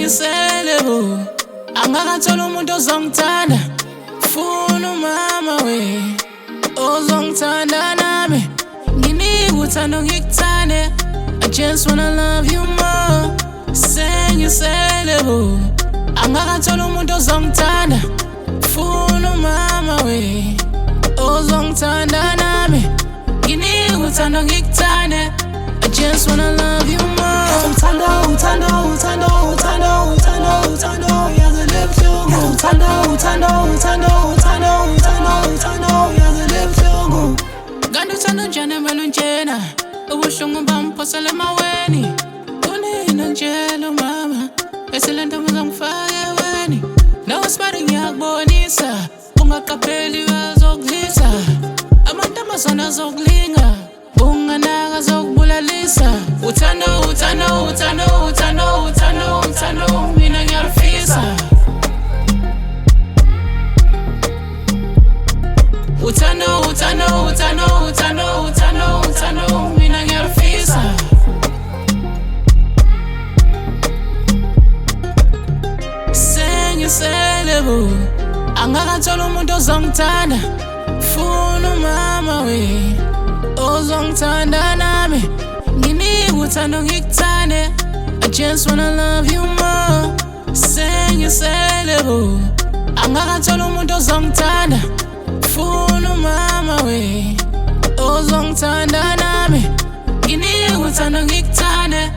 sengisele bo angakathola umuntu ozongithanda funa umama we ozongithanda nami nginika uthando ngikuthande I just wanna love you more sengisele bo angakathola umuntu ozongithanda funa umama we ozongithanda nami nginika uthando ngikuthande I just wanna love you more uthando uthando uthando uthando uthando uthando yaze lebuhlungu uthando uthando uthando uthando uthando uthando yaze lebuhlungu kanti uthando njani emalunjena ubuhlungu bamphosela emaweni kunina njalo mama bese lento ngizongifaka eweni no spari ngiyakubonisa ungaqapheli bazokudlisa amantombazana azokulinga unganaka zokubulalisa uthando uthando uthando uthando uthando uthando mina ngiyarifisa uthando uthando uthando uthando uthando uthando mina ngiyarifisa sengisele bo angakathola umuntu ozongithanda funa umama we ozongithanda nami nginika uthando ngikuthande I just wanna love you more sengisele bo angakathola umuntu ozongithanda funa umama we ozongithanda nami nginika uthando ngikuthande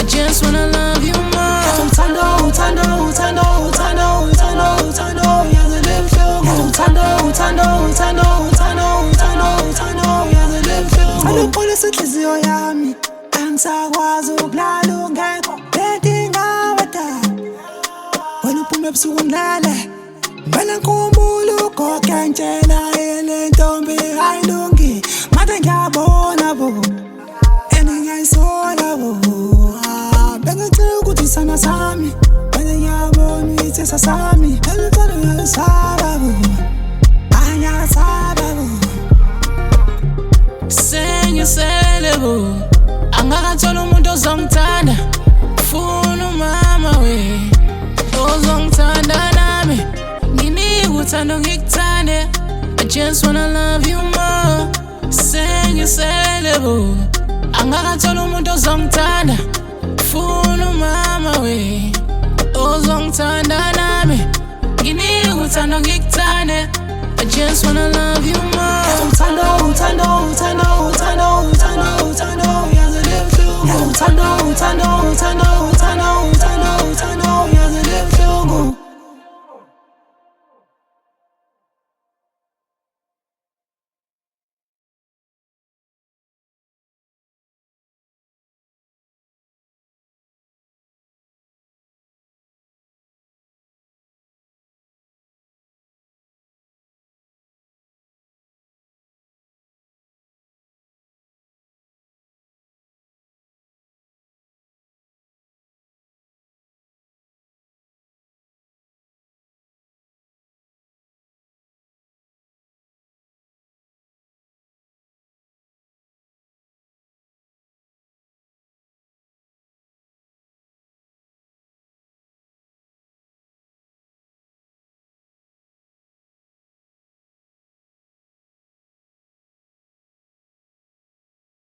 I just wanna love you more uthando uthando uthando uthando uthando uthando yaze lebuhlungu uthando uthando uthando uthando uthando uthando yaze lebuhlungu Alupholisa inhliziyo yami angisakwazi ukulala ungekho bedingawada wena uphume ebusuku ngilale ngibele ngikhumbula ugogo ngitshela le ntombi ayilungi manje ngiyabona bo engingayisola bo bengicela ukuthi sana sami manje ngiyabona ithesa sami elithando ngiyasaba bo anyasaba bo sengisele bo angakathola umuntu ozongithanda funa umama we ozongithanda nami nginika uthando ngikuthande I just wanna love you more sengisele bo angakathola umuntu ozongithanda funa umama we ozongithanda nami nginika uthando ngikuthande I just wanna love you more